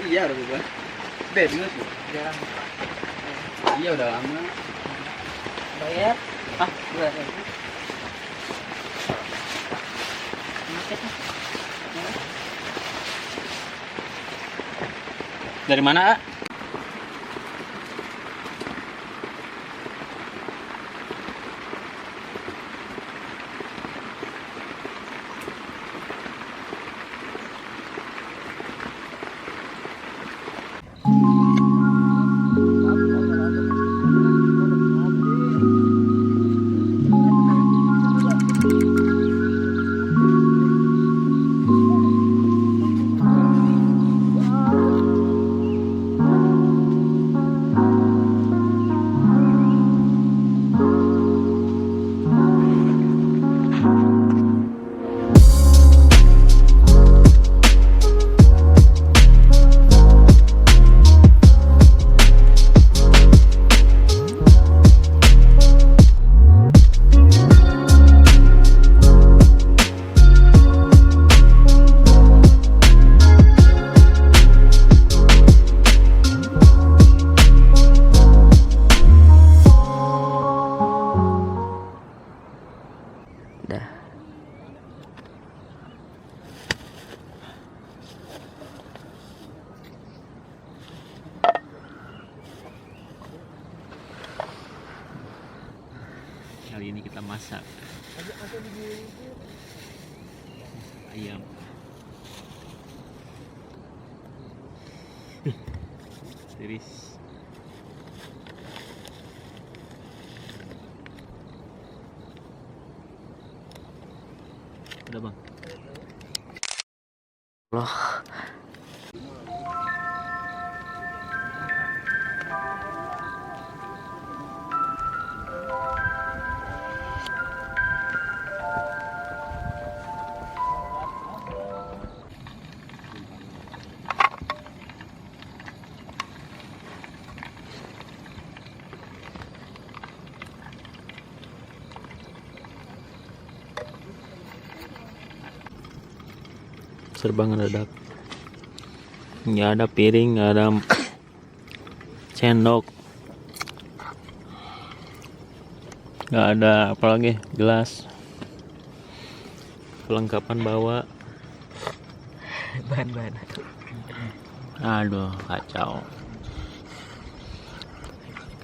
Iya udah bukan. Bener tuh. Jarang. Iya udah lama. Bayar. Ah, udah. Dari mana, A? Dah. Kali ini kita masak ayam. Tiris. Udah bang. Loh. Serba ngedadak. Nggak ada piring, nggak ada sendok, nggak ada apalagi gelas. Perlengkapan bawa. Bahan-bahan. Aduh, kacau.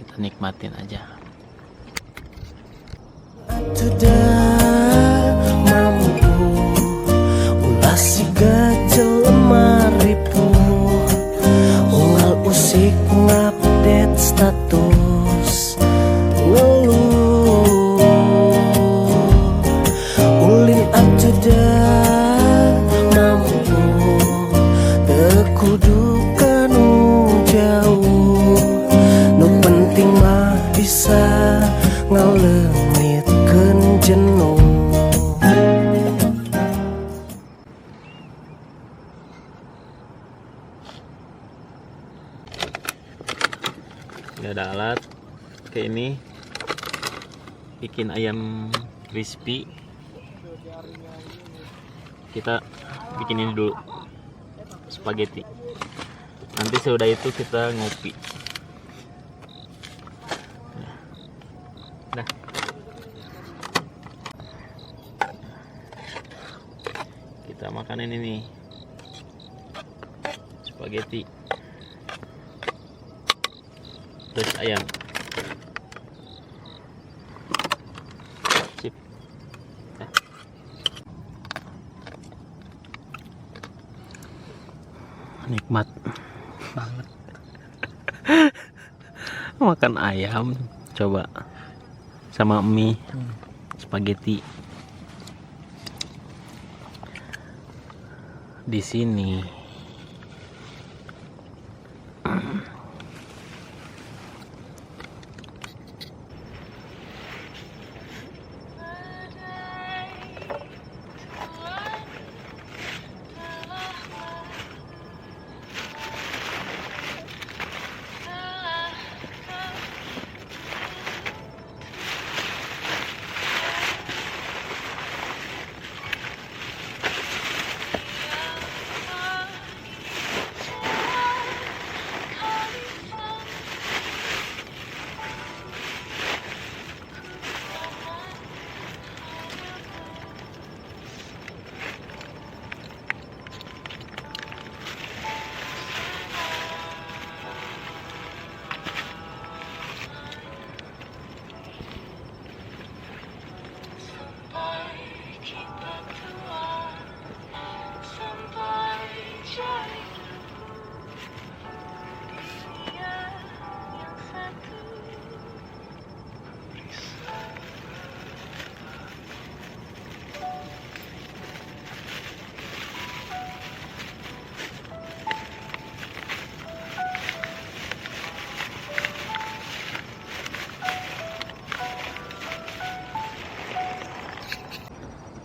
Kita nikmatin aja. Sudah mampu ulasi gajel lemaripu ual usik ngupdate status ngeluh ulin sudah mampu tekudukan jauh nu penting mah bisa ngalengitkeun jenuh. Nggak ada alat kayak ini, bikin ayam crispy. Kita bikin ini dulu, spaghetti. Nanti sudah itu kita ngopi. Nah, kita makan ini nih, spaghetti terus ayam. Sip. Nah. Nikmat banget. Makan ayam coba sama mie spaghetti. Di sini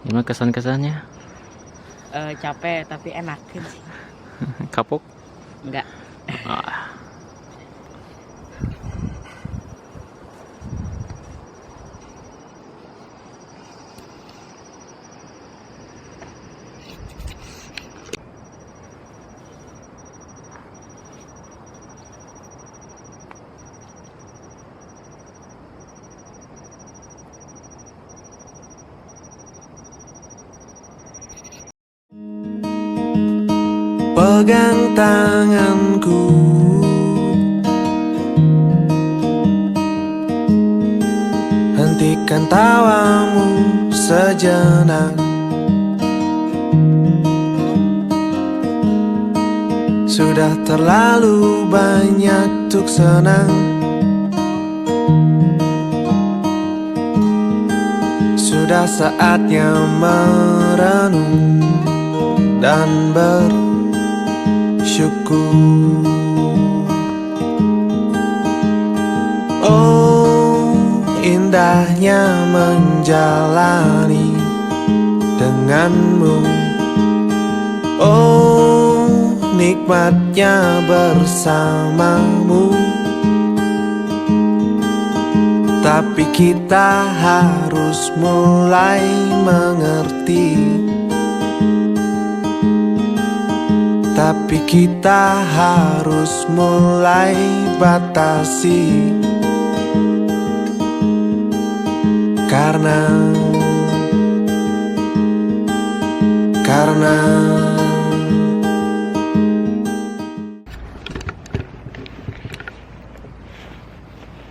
Gimana kesan-kesannya? Capek tapi enak sih. Kapok? Enggak. Ah. Pegang tanganku, hentikan tawamu sejenak. Sudah terlalu banyak tuk senang. Sudah saatnya merenung dan bersyukur. Oh, indahnya menjalani denganmu. Oh, nikmatnya bersamamu. Tapi kita harus mulai mengerti. Tapi kita harus mulai batasi. Karena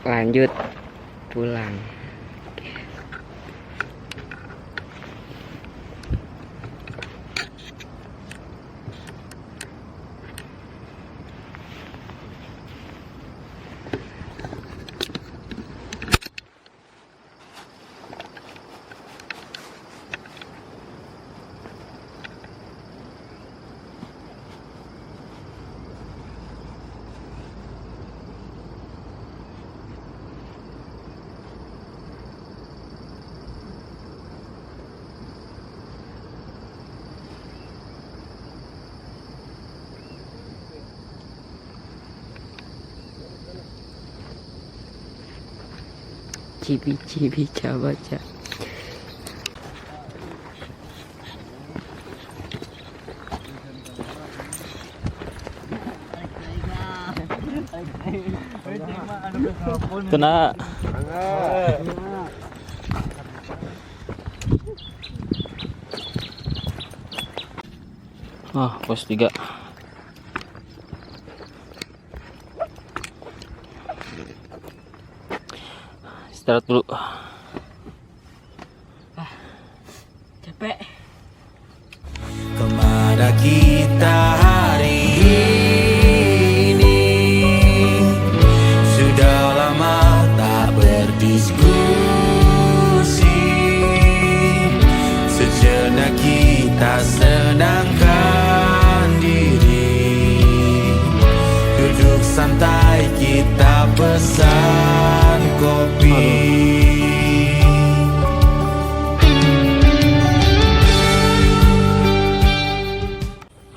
Lanjut pulang. Cibi-cibi baca. Kena. Pos 3. Istirahat dulu. Capek. kemana kita hari ini? Sudah lama tak berdiskusi. Sejenak kita senangkan diri. Duduk santai kita pesan kopi.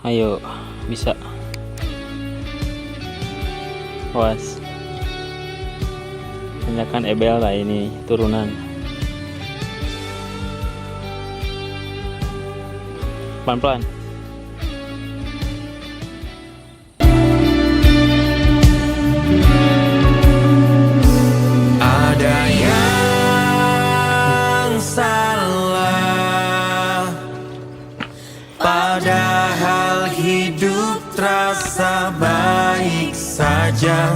Ayo, bisa. Was. Tanyakan Ebel lah, ini turunan. Pelan-pelan. Ada yang salah, padahal hidup terasa baik saja.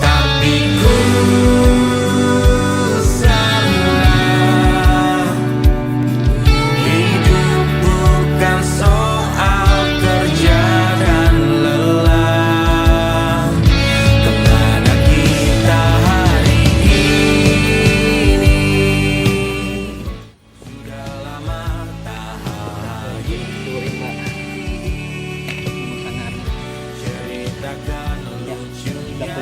Tapi ku salah. Hidup bukan soal kerja dan lelah. Kemana kita hari ini? Sudah lama tak ceritakan lucunya